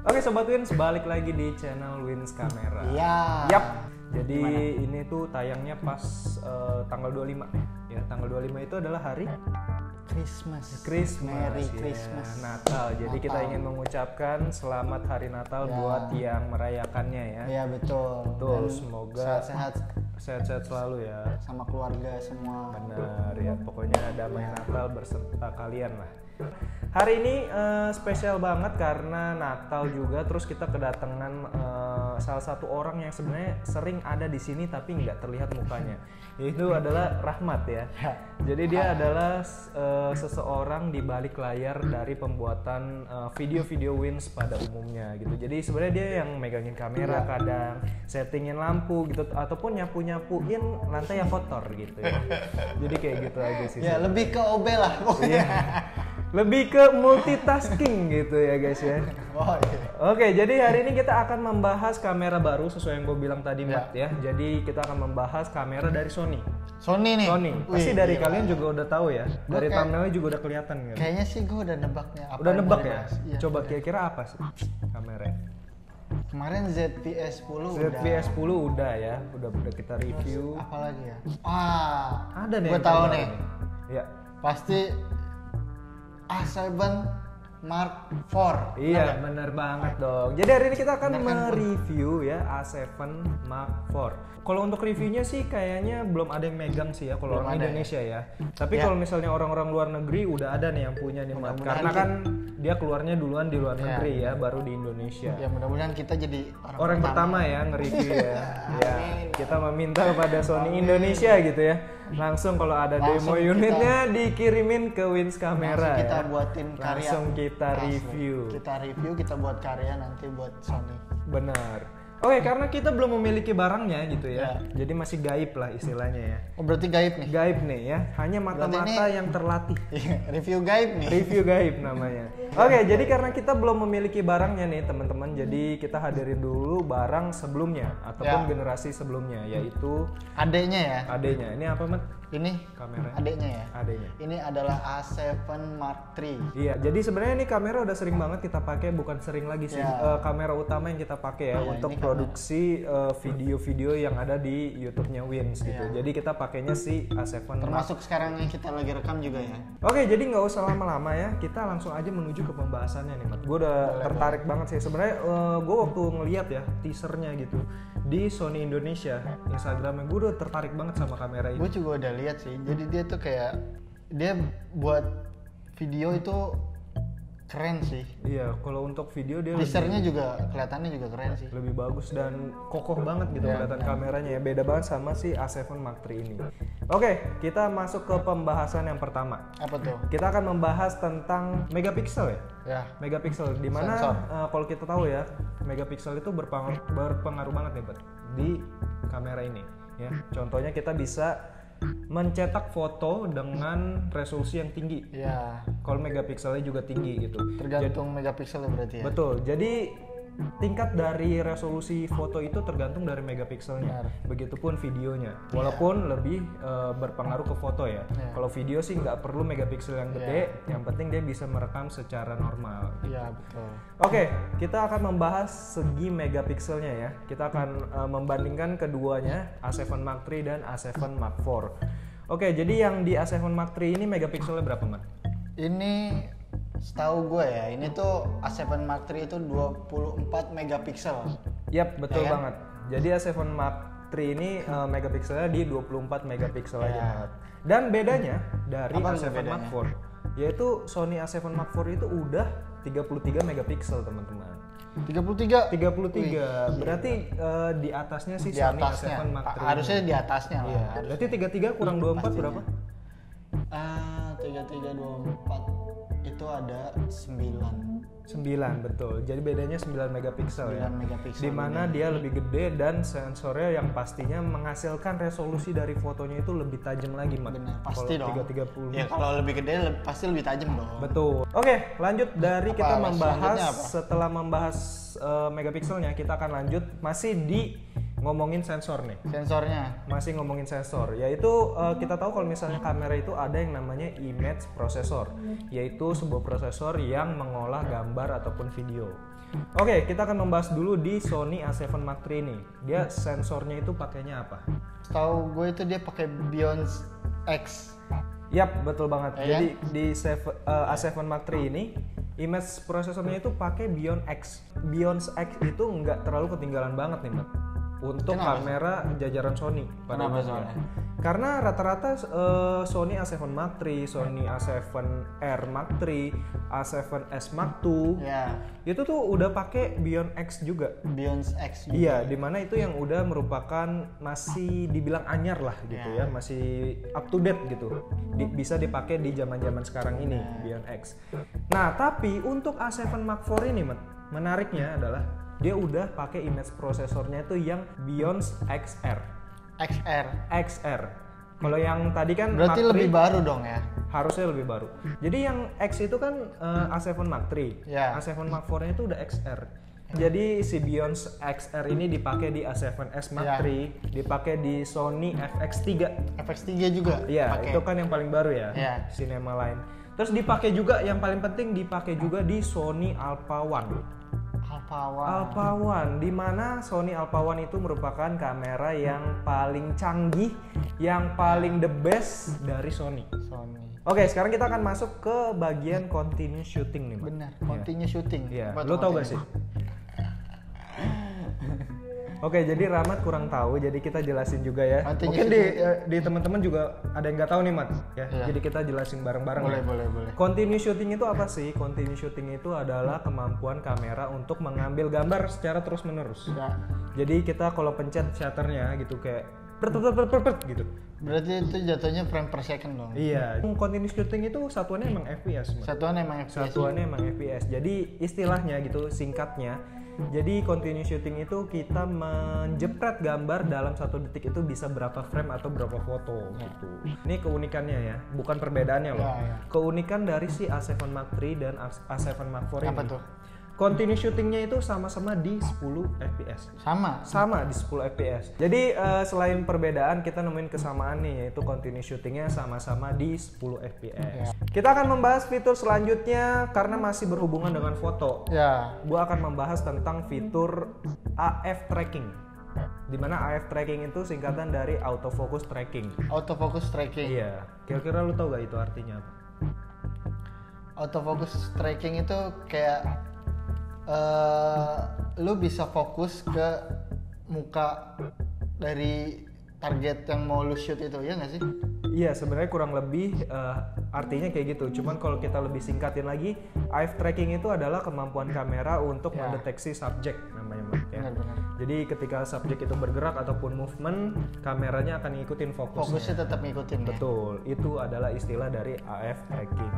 Oke Sobat Wins, balik lagi di channel Wins Kamera. Iya. Yap. Jadi ini tuh tayangnya pas tanggal 25. Ya, tanggal 25 itu adalah hari Christmas. Merry ya, Christmas. Natal. Jadi kita ingin mengucapkan selamat hari Natal Ya. buat yang merayakannya ya. Iya betul. Betul, Dan semoga sehat-sehat selalu ya. sama keluarga semua. Benar ya, pokoknya damai Natal berserta kalian lah. Hari ini spesial banget karena Natal juga, terus kita kedatangan salah satu orang yang sebenarnya sering ada di sini tapi nggak terlihat mukanya, yaitu adalah Rahmat ya. Jadi dia adalah seseorang di balik layar dari pembuatan video-video Wins pada umumnya gitu. Jadi sebenarnya dia yang megangin kamera, kadang settingin lampu gitu, ataupun nyapu-nyapuin lantai yang kotor gitu ya. Jadi kayak gitu aja sih. Ya lebih ke OB lah pokoknya. Iya. Lebih ke multitasking gitu ya guys ya. Oh, iya. Oke, jadi hari ini kita akan membahas kamera baru sesuai yang gue bilang tadi Mat ya. Jadi kita akan membahas kamera dari Sony. Sony nih. Sony. Pasti Wih, dari gila. kalian juga udah tahu ya. Dari kayak- thumbnailnya juga udah kelihatan kan. Kayaknya sih gue udah nebaknya. Apa Udah yang nebak mau ya? dibahas. Iya. Coba kira-kira apa sih kameranya? Kemarin ZV-E10 udah. ZV-E10 udah ya, udah kita review. Apalagi ya? Ada nih. Gue yang tahu terbaru nih. Ya. Pasti A7 Mark IV. Iya, bener banget dong. Jadi hari ini kita akan mereview ya A7 Mark IV. Kalau untuk reviewnya sih kayaknya belum ada yang megang sih ya kalau Belum orang ada Indonesia ya. Tapi Ya. kalau misalnya orang-orang luar negeri udah ada nih yang punya nih Mat. Mudah-mudahan Karena kan dia keluarnya duluan di luar Ya. negeri ya, baru di Indonesia. Ya mudah-mudahan kita jadi Orang pertama ya nge-review ya. Ya, Amin. kita meminta kepada Sony Indonesia gitu ya. Langsung kalau ada demo Langsung unitnya dikirimin ke Wins Kamera Langsung kita ya. buatin karya. Langsung kita Langsung. review. Kita review, kita buat karya nanti buat Sony. Benar. Oke, karena kita belum memiliki barangnya gitu ya. Ya. Jadi masih gaib lah istilahnya ya. Oh berarti gaib nih. Gaib nih ya. Hanya mata-mata Berarti yang terlatih. Review gaib nih. Review gaib namanya. Oke, jadi karena kita belum memiliki barangnya nih teman-teman, jadi kita hadirin dulu barang sebelumnya ataupun Ya. generasi sebelumnya, yaitu Adeknya ya. adenya. Ini apa Mat? Ini Kamera. adeknya ya. Adenya. Ini adalah A7 Mark III. Iya, jadi sebenarnya ini kamera udah sering banget kita pakai, bukan sering lagi sih. Ya. Kamera utama yang kita pakai ya Ya, untuk ini produksi video-video yang ada di YouTube-nya Wins gitu. Ya. Jadi kita pakainya si A7 Mark. Termasuk sekarang yang kita lagi rekam juga ya. Oke, jadi nggak usah lama-lama ya. Kita langsung aja menuju ke pembahasannya nih, Mat. Gue udah tertarik banget sih. Sebenarnya gue waktu ngeliat ya teasernya gitu di Sony Indonesia Instagramnya, gue udah tertarik banget sama kamera ini. Gue juga udah lihat sih. Jadi dia tuh kayak dia buat video itu keren sih. Iya, kalau untuk video dia Teasernya juga kelihatannya juga keren sih. lebih bagus dan kokoh banget gitu Ya, kelihatan kameranya ya, beda banget sama si A7 Mark III ini. Oke, kita masuk ke pembahasan yang pertama. Apa tuh? Kita akan membahas tentang megapiksel ya. Ya. Megapiksel di mana Sensor. kalau kita tahu ya, megapiksel itu berpengaruh banget nih Bat, di kamera ini ya. Contohnya kita bisa mencetak foto dengan resolusi yang tinggi. Ya. Kalau megapikselnya juga tinggi gitu. Tergantung megapikselnya berarti ya. Betul. Jadi tingkat dari resolusi foto itu tergantung dari megapikselnya. Benar. Begitupun videonya. Walaupun lebih berpengaruh ke foto ya. Iya. Kalau video sih nggak perlu megapiksel yang gede, yang penting dia bisa merekam secara normal. Iya betul. Oke, kita akan membahas segi megapikselnya ya. Kita akan membandingkan keduanya, A7 Mark III dan A7 Mark IV. Oke, jadi yang di A7 Mark III ini megapikselnya berapa, Mat? Ini setahu gue ya, ini tuh A7 Mark III itu 24 megapiksel. Yap, betul Ya kan? banget. Jadi A7 Mark III ini megapikselnya di 24 megapiksel aja, Ya. Mat. Dan bedanya dari Apa A7 bedanya? Mark IV, yaitu Sony A7 Mark IV itu udah 33 megapiksel, teman-teman. 33. 33. Berarti di atasnya sih Di Sony atasnya. A7 Mark III. Harusnya di atasnya lah. Iya. Harusnya. Berarti 33 kurang 24 berapa? 3324 itu ada 9 9, betul. Jadi bedanya 9 megapiksel ya. 9 megapiksel. Dimana dia lebih gede dan sensornya yang pastinya menghasilkan resolusi dari fotonya itu lebih tajam lagi, Mat. Benar, pasti Kalau dong. 330. Ya kalau lebih gede pasti lebih tajam dong. Betul. Oke, lanjut dari Apa, kita membahas selanjutnya apa? setelah membahas megapikselnya, kita akan lanjut masih di ngomongin sensor nih. Sensornya. Masih ngomongin sensor, yaitu kita tahu kalau misalnya kamera itu ada yang namanya image processor, yaitu sebuah prosesor yang mengolah gambar ataupun video. Oke, kita akan membahas dulu di Sony A7 Mark III ini. Dia sensornya itu pakainya apa? Setahu gue itu dia pakai Beyond X. Yap, betul banget. Ya, Jadi di A7 Mark III ini image prosesornya itu pakai Beyond X. Beyond X itu nggak terlalu ketinggalan banget nih, Mbak, untuk Kenapa? kamera jajaran Sony. Kenapa umumnya. soalnya? Karena rata-rata Sony A7 Mark III, Sony A7R Mark III, A7S Mark II Ya, itu tuh udah pakai Beyond X juga. Beyond X juga. Iya, dimana itu yang udah merupakan masih dibilang anyar lah gitu ya, masih up to date gitu. Bisa dipakai di zaman-zaman sekarang ini Beyond X. Nah, tapi untuk A7 Mark IV ini, menariknya adalah dia udah pakai image prosesornya itu yang Beyond XR. XR. Kalau yang tadi kan Berarti Mark lebih III, baru dong ya? harusnya lebih baru. Jadi yang X itu kan A7 Mark III. Ya. A7 Mark IV-nya itu udah XR. Jadi si Beyond XR ini dipakai di A7S Mark Ya. III, dipakai di Sony FX3. FX3 juga? Iya, pakai. itu kan yang paling baru ya, Iya. Cinema Line. Terus dipakai juga yang paling penting dipakai juga di Sony Alpha One. Alpha One, di mana Sony Alpha One itu merupakan kamera yang paling canggih, yang paling the best dari Sony. Oke, sekarang kita akan masuk ke bagian continuous shooting nih, Mbak. Benar, continue shooting. Iya, Apa lo tuh tau gak continue? sih? Oke, jadi Rahmat kurang tahu, jadi kita jelasin juga ya. Continuous Mungkin di teman-teman juga ada yang nggak tahu nih, Mat. Ya, Iya. jadi kita jelasin bareng-bareng. Boleh, ya. boleh. Continuous shooting itu apa sih? Continuous shooting itu adalah kemampuan kamera untuk mengambil gambar secara terus-menerus. Ya. Jadi kita kalau pencet shutternya gitu kayak pert gitu. Berarti itu jatuhnya frame per second dong? Iya. Continuous shooting itu satuannya emang FPS, Mat. Satuan emang FPS. Satuannya emang FPS. Jadi istilahnya gitu, singkatnya. Jadi continuous shooting itu kita menjepret gambar dalam 1 detik itu bisa berapa frame atau berapa foto gitu. Ini keunikannya ya, bukan perbedaannya loh. Ya. Keunikan dari si A7 Mark III dan A7 Mark IV ini. Apa tuh? Continuous shootingnya itu sama-sama di 10 fps. Sama di 10 fps. Jadi selain perbedaan kita nemuin kesamaan nih, yaitu continuous shootingnya sama-sama di 10 fps. Kita akan membahas fitur selanjutnya karena masih berhubungan dengan foto. Ya. Gua akan membahas tentang fitur AF tracking. Dimana AF tracking itu singkatan dari autofocus tracking. Autofocus tracking. Iya. Kira-kira lu tau gak itu artinya apa? Autofocus tracking itu kayak lu bisa fokus ke muka dari target yang mau lu shoot itu, ya nggak sih? Iya, sebenarnya kurang lebih artinya kayak gitu. Cuman kalau kita lebih singkatin lagi, AF tracking itu adalah kemampuan kamera untuk mendeteksi subjek namanya, Mbak, ya. Benar. Jadi ketika subjek itu bergerak ataupun movement, kameranya akan ngikutin fokusnya. Fokusnya tetap ngikutin ya? Betul, itu adalah istilah dari AF tracking.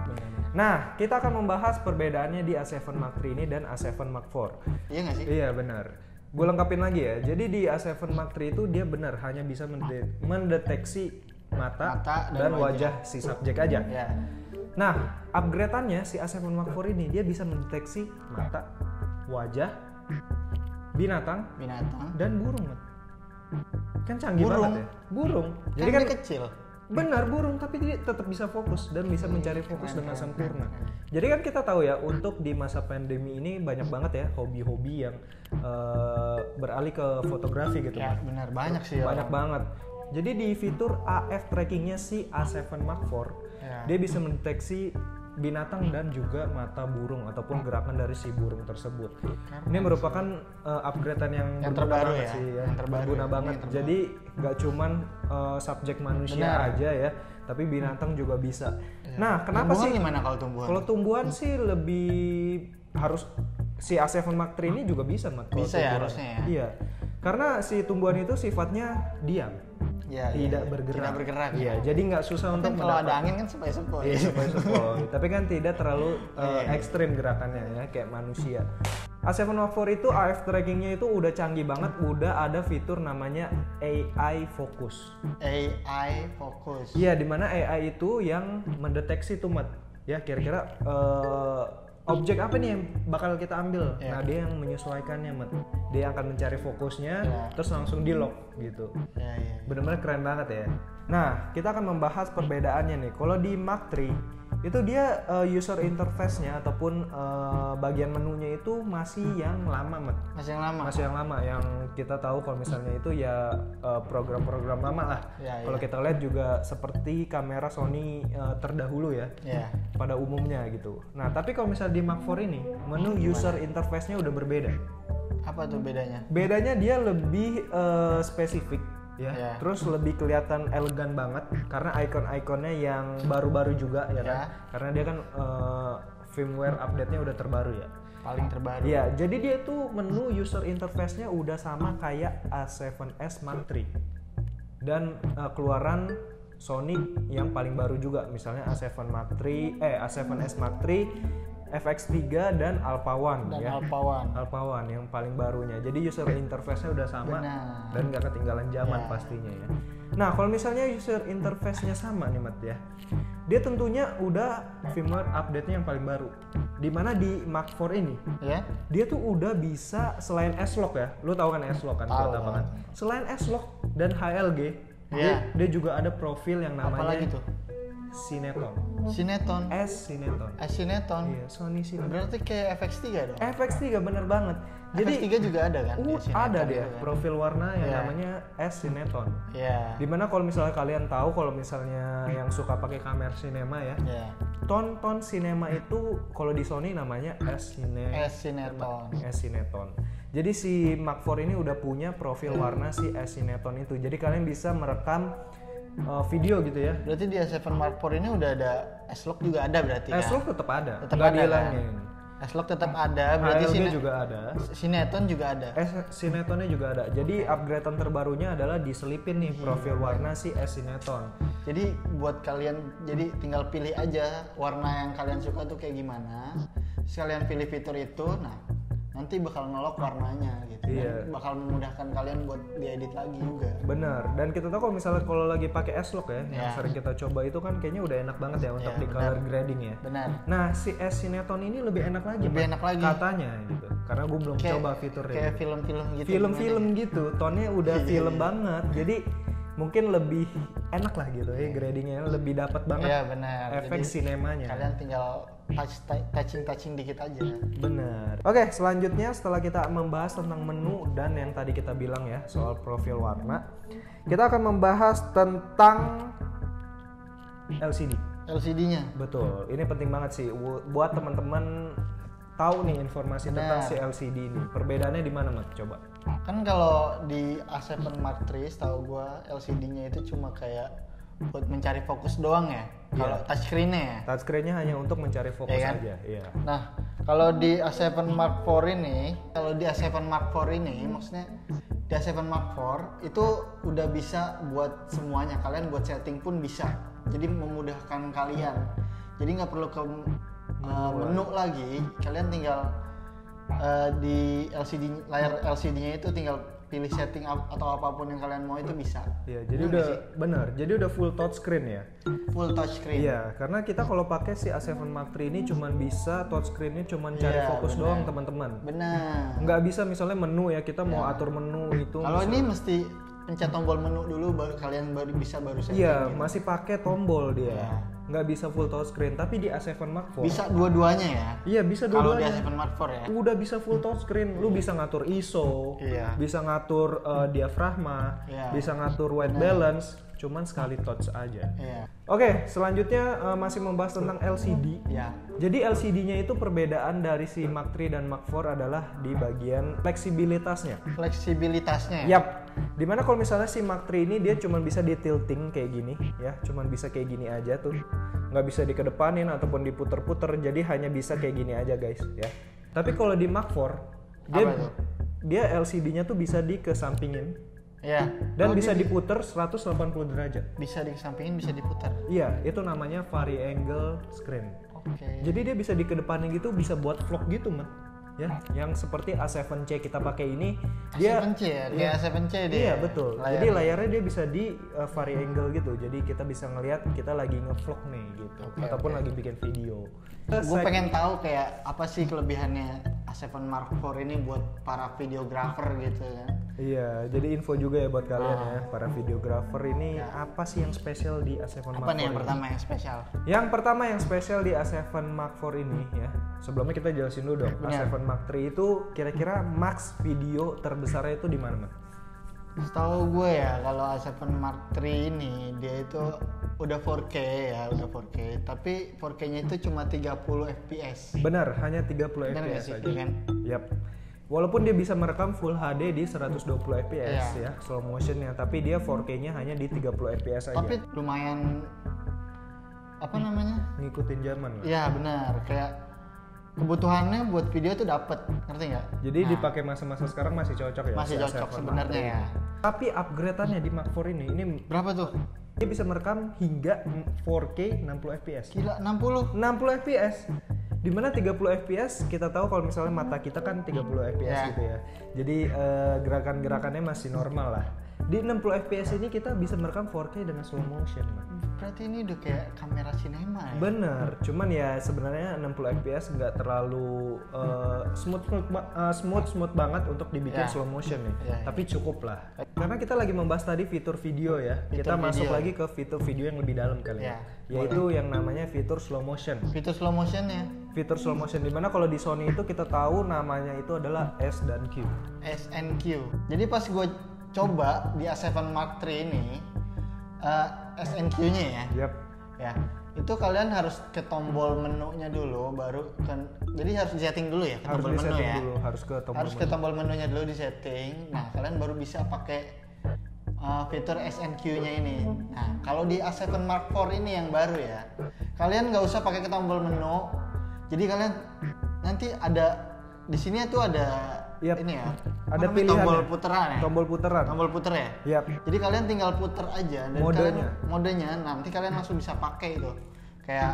Nah, kita akan membahas perbedaannya di A7 Mark III ini dan A7 Mark IV. Iya nggak sih? Iya benar. Gue lengkapin lagi ya. Jadi di A7 Mark III itu dia benar hanya bisa mendeteksi mata dan wajah si subjek aja. Ya. Nah, upgrade-annya si A7 Mark IV ini dia bisa mendeteksi mata, wajah, binatang, dan burung. Kan canggih banget ya. Burung. Jadi kan kecil. Benar, burung, tapi dia tetap bisa fokus dan bisa mencari fokus dengan sempurna. Jadi kan kita tahu ya, untuk di masa pandemi ini banyak banget ya hobi-hobi yang beralih ke fotografi gitu. Ya, benar, banyak sih. Banyak banget. Jadi di fitur AF trackingnya si A7 Mark IV, dia bisa mendeteksi binatang dan juga mata burung ataupun gerakan dari si burung tersebut. Ini merupakan upgradean yang terbaru banget ya, sih ya, yang terbaru berguna banget. Jadi nggak cuman subjek manusia aja ya, tapi binatang juga bisa. Nah, kenapa tumbuhan sih? Gimana kalau tumbuhan? Kalau tumbuhan sih lebih harus si A7 Mark III ini juga bisa, Mat. Bisa ya harusnya ya. Iya. Karena si tumbuhan itu sifatnya diam. Ya, tidak bergerak. Tidak bergerak. Iya, jadi nggak susah untuk Kalau ada angin kan sepoi-sepoi. Iya, sepoi-sepoi. Tapi kan tidak terlalu ekstrim gerakannya ya, kayak manusia. A7 Mark IV itu AF trackingnya itu udah canggih banget, udah ada fitur namanya AI Focus. AI Focus. Iya, dimana AI itu yang mendeteksi tuh, Mat. Ya, kira-kira objek apa nih yang bakal kita ambil. Yeah. Nah dia yang menyesuaikannya, Mat. Dia akan mencari fokusnya, terus langsung di lock gitu. Bener-bener keren banget ya. Nah kita akan membahas perbedaannya nih. Kalau di Mark III itu dia user interface-nya ataupun bagian menunya itu masih yang lama, Mat. Masih yang lama. Masih yang lama, yang kita tahu kalau misalnya itu ya program-program lama lah. Kalau kita lihat juga seperti kamera Sony terdahulu ya. Pada umumnya gitu. Nah, tapi kalau misalnya di Mark IV ini menu user interface-nya udah berbeda. Apa tuh bedanya? Bedanya dia lebih spesifik ya. Terus lebih kelihatan elegan banget karena icon-iconnya yang baru-baru juga ya kan. Karena dia kan firmware update-nya udah terbaru ya. Paling terbaru. Ya, jadi dia tuh menu user interface-nya udah sama kayak A7S Mark III. Dan keluaran Sony yang paling baru juga, misalnya A7S Mark III, FX3 dan Alpha One ya. Alpha One yang paling barunya. Jadi user interface-nya udah sama. Dan nggak ketinggalan zaman pastinya ya. Nah, kalau misalnya user interface-nya sama nih, Mat ya. Dia tentunya udah firmware update-nya yang paling baru. Dimana di Mark IV ini, dia tuh udah bisa selain S-Lock ya. Lu tahu kan S-Lock kan? Kan? Selain S-Lock dan HLG, dia juga ada profil yang namanya apalagi tuh? Cineton. S-Cineton. Iya, Sony Cineton. Berarti kayak FX3 dong? FX3 bener banget. Jadi FX3 juga ada kan? Ada dia profil warna yang namanya S-Cineton. Dimana kalau misalnya kalian tahu kalau misalnya yang suka pakai kamera sinema ya, ton sinema itu kalau di Sony namanya S-Cineton. Jadi si Mark IV ini udah punya profil warna si S-Cineton itu. Jadi kalian bisa merekam video gitu ya. Berarti di A7 Mark IV ini udah ada S-Lock juga ada berarti ya? S-Lock tetap ada. Tetap nggak ada dihilangin. Kan? S-Lock tetap ada. Berarti HLG juga ada. Cineton juga ada. S-Cinetonnya juga ada. Jadi upgradean terbarunya adalah diselipin nih profil warna si S-Cineton. Jadi buat kalian, jadi tinggal pilih aja warna yang kalian suka tuh kayak gimana. Sekalian pilih fitur itu, nah nanti bakal ngelok warnanya gitu. Dan bakal memudahkan kalian buat diedit lagi juga. Bener. Dan kita tahu kalau lagi pakai S-Lock ya, yang sering kita coba itu kan kayaknya udah enak banget ya untuk di color grading ya. Benar. Nah, si S-Cineton ini lebih enak lagi. Katanya gitu. Karena gue belum coba fiturnya. Kayak film-film gitu. Film-film gitu. Tonnya udah film banget. Jadi mungkin lebih enak lah gitu ya, gradingnya lebih dapat banget. Iya benar. Efek sinemanya. Kalian tinggal touching dikit aja. Benar. Oke, selanjutnya setelah kita membahas tentang menu dan yang tadi kita bilang ya soal profil warna, kita akan membahas tentang LCD-nya. Betul. Ini penting banget sih buat teman-teman tahu nih informasi tentang si LCD ini. Perbedaannya di mana, Mat? Coba. Kan kalau di A7 Mark III setahu gua LCD-nya itu cuma kayak buat mencari fokus doang ya. Kalau touchscreen-nya ya. Touchscreen-nya hanya untuk mencari fokus aja, iya. Nah, kalau di A7 Mark IV ini, maksudnya di A7 Mark IV itu udah bisa buat semuanya. Kalian buat setting pun bisa. Jadi memudahkan kalian. Jadi nggak perlu ke menu lagi. Kalian tinggal di layar LCD-nya itu tinggal pilih setting atau apapun yang kalian mau itu bisa. Iya, jadi udah benar. Jadi udah full touchscreen ya. Full touchscreen. Iya, karena kita kalau pakai si A7 Mark III ini cuman bisa touchscreen-nya cuman cari fokus doang, teman-teman. Benar. Nggak bisa misalnya menu ya, kita mau atur menu itu. Kalau ini mesti pencet tombol menu dulu baru kalian bisa setting. Iya, gitu. Masih pakai tombol dia. Nggak bisa full touchscreen, tapi di A7 Mark IV bisa dua-duanya ya. Iya, bisa dua-duanya. Kalau di A7 Mark IV ya. Udah bisa full touchscreen. Lu bisa ngatur ISO, bisa ngatur diafragma, bisa ngatur white balance, cuman sekali touch aja. Oke, selanjutnya masih membahas tentang LCD. Jadi LCD-nya itu perbedaan dari si Mark III dan Mark IV adalah di bagian fleksibilitasnya. Yap. Dimana kalau misalnya si Mark III ini dia cuma bisa di tilting kayak gini ya, cuma bisa kayak gini aja tuh, nggak bisa dikedepanin ataupun diputer-puter, jadi hanya bisa kayak gini aja guys ya. Tapi kalau di Mark IV dia LCD-nya tuh bisa dikesampingin. Dan bisa diputer 180 derajat. Bisa dikesampingin, bisa diputar. Iya, itu namanya vari angle screen. Jadi dia bisa dikedepanin gitu, bisa buat vlog gitu, Mat. ya, yang seperti A7C kita pakai ini, dia A7C ya, kayak A7C dia. Iya betul. Layarnya. Jadi layarnya dia bisa di vari angle gitu. Jadi kita bisa ngelihat kita lagi ngevlog nih gitu, ataupun lagi bikin video. Gue pengen tahu kayak apa sih kelebihannya A7 Mark IV ini buat para videographer gitu kan. Iya, jadi info juga ya buat kalian ya, para videographer ini apa sih yang spesial di A7 Mark IV? Apa nih yang ini? pertama yang spesial? Yang pertama yang spesial di A7 Mark IV ini ya. Sebelumnya kita jelasin dulu dong. Bener. A7 Mark III itu kira-kira max video terbesarnya itu di mana, Mas? Setahu gue ya kalau A7 Mark III ini dia itu udah 4K ya, udah 4K. Tapi 4K-nya itu cuma 30 fps. Benar, hanya 30 Benar nggak fps sih, aja. kan? Yap. Walaupun dia bisa merekam full HD di 120 fps ya, slow motionnya, tapi dia 4K-nya hanya di 30 fps aja. Tapi lumayan apa namanya? Ngikutin zaman lah. Ya benar, kayak kebutuhannya buat video tuh dapet, ngerti nggak? Jadi dipakai masa-masa sekarang masih cocok ya. Masih si cocok A7 sebenarnya Mark ya. III. Tapi upgrade-annya di Mark IV ini Berapa tuh? dia bisa merekam hingga 4K 60 fps. Gila, 60. 60 fps. Dimana 30 fps kita tahu kalau misalnya mata kita kan 30 fps Ya. gitu ya. Jadi gerakan-gerakannya masih normal lah. Di 60 fps ini kita bisa merekam 4K dengan slow motion. Berarti ini udah kayak kamera sinema ya? Bener, cuman ya sebenarnya 60 fps nggak terlalu smooth banget untuk dibikin Ya. slow motion nih. Ya, ya. Tapi cukup lah. Karena kita lagi membahas tadi fitur video ya. Kita masuk video. lagi ke fitur video yang lebih dalam kali Ya, ya. Yaitu yang namanya fitur slow motion. Fitur slow motionnya Fitur slow motion dimana kalau di Sony itu kita tahu namanya itu adalah S dan Q. SNQ. Jadi pas gue coba di A7 Mark III ini SNQ-nya ya. Yap. Ya. Itu kalian harus ke tombol menunya dulu baru kan. Jadi harus di-setting dulu ya ke Harus tombol di menu setting ya. dulu, harus ke tombol Harus ke tombol menunya dulu di-setting. Nah, kalian baru bisa pakai fitur SNQ-nya ini. Nah, kalau di A7 Mark IV ini yang baru ya, kalian nggak usah pakai ke tombol menu. Jadi kalian nanti ada di sini tuh ada Yap. ini ya. Ada apa namanya, pilihan tombol ya? puteran ya. Tombol putaran. Tombol puter ya. Yap. Jadi kalian tinggal puter aja dan Modenya. modenya nanti kalian langsung bisa pakai itu. Kayak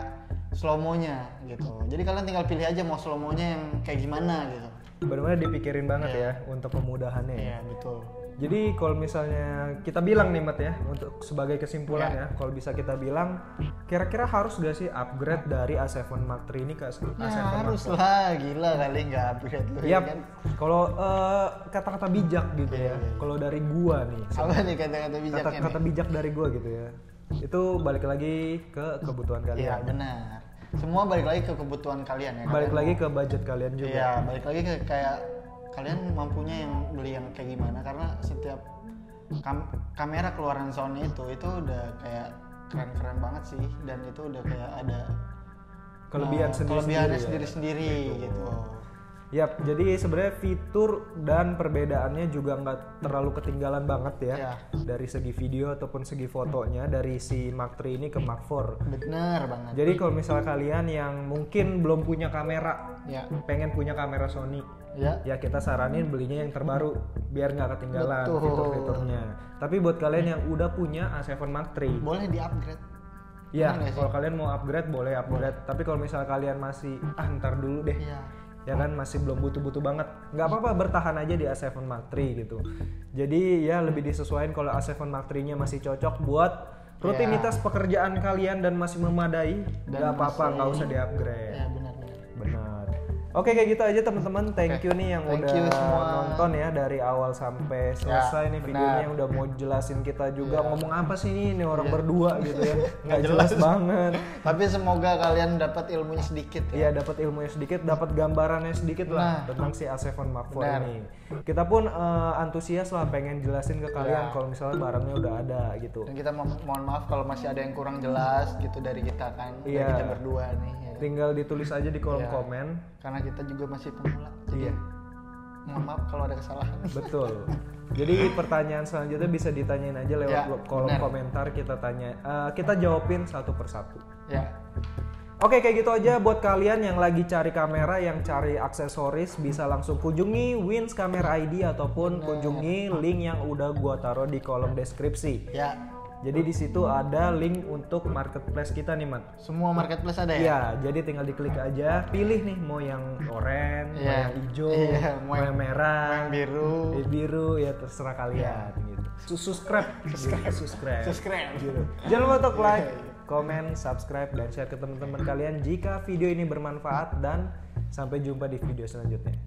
slow-mo-nya gitu. Jadi kalian tinggal pilih aja mau slow-mo-nya yang kayak gimana gitu. Benar-benar dipikirin banget Iya. ya untuk kemudahannya. Ya. Iya, betul. Jadi kalau misalnya kita bilang nih Mat ya, untuk sebagai kesimpulan Ya. ya, kalau bisa kita bilang kira-kira harus gak sih upgrade dari A7 Mark III ini ke A7 Ya, Mark harus IV? lah, gila kali nggak upgrade lu Yap. kan. Kalau kata-kata bijak gitu ya, kalau dari gua nih, Apa nih kata-kata bijaknya kata-kata nih? bijak dari gua gitu ya, itu balik lagi ke kebutuhan Iya, kalian, benar. Semua balik lagi ke kebutuhan kalian ya. balik Kalian lagi mau- ke budget kalian juga. Iya, balik lagi ke kayak kalian mampunya yang beli yang kayak gimana karena setiap kamera keluaran Sony itu udah kayak keren-keren banget sih dan itu udah kayak ada Kelebihan kelebihannya sendiri-sendiri ya. sendiri-sendiri gitu. Yap, jadi sebenarnya fitur dan perbedaannya juga nggak terlalu ketinggalan banget ya, Iya. dari segi video ataupun segi fotonya dari si Mark III ini ke Mark IV. Bener banget. Jadi kalau misalnya kalian yang mungkin belum punya kamera, Ya. pengen punya kamera Sony, Ya. ya kita saranin belinya yang terbaru biar nggak ketinggalan Betul. fitur-fiturnya. Tapi buat kalian yang udah punya A7 Mark III, Boleh di-upgrade. ya Bener nggak sih? kalau kalian mau upgrade boleh upgrade. Tapi kalau misalnya kalian masih ntar dulu deh, Iya. ya kan masih belum butuh-butuh banget, nggak apa-apa bertahan aja di A7 Mark III gitu. Jadi ya lebih disesuaikan kalau A7 Mark III-nya masih cocok buat rutinitas pekerjaan kalian dan masih memadai, Dan nggak apa-apa, masih- nggak usah di-upgrade. Ya, benar-benar. Benar. Oke, kayak gitu aja teman-teman. Thank you nih yang Thank udah you semua. nonton ya dari awal sampai selesai nih benar. videonya, udah mau jelasin kita juga ngomong apa sih ini orang Iya. berdua gitu ya, nggak jelas banget. Tapi semoga kalian dapat ilmunya sedikit ya. Iya, dapat ilmunya sedikit, dapat gambarannya sedikit lah Nah. tentang si A7 Mark IV Benar. ini. Kita pun antusias lah pengen jelasin ke kalian Iya. kalau misalnya barangnya udah ada gitu. Dan kita mohon maaf kalau masih ada yang kurang jelas gitu dari kita kan, dari Iya. kita berdua nih. Ya. Tinggal ditulis aja di kolom Iya. komen. Karena kita juga masih pemula. Jadi Iya, mohon maaf kalau ada kesalahan. betul. Jadi pertanyaan selanjutnya bisa ditanyain aja lewat Ya, kolom benar. komentar, kita tanya, kita jawabin satu persatu. Ya. Oke, kayak gitu aja buat kalian yang lagi cari kamera, yang cari aksesoris, bisa langsung kunjungi Wins Camera ID ataupun kunjungi link yang udah gua taruh di kolom deskripsi. Ya. Jadi di situ ada link untuk marketplace kita nih, Mat. Semua marketplace ada ya? Iya, jadi tinggal diklik aja, pilih nih mau yang oranye, mau yang hijau, mau yang merah, mau yang biru, ya terserah kalian gitu. Subscribe. Gitu. Jangan lupa untuk like, komen, subscribe, dan share ke teman-teman kalian jika video ini bermanfaat, dan sampai jumpa di video selanjutnya.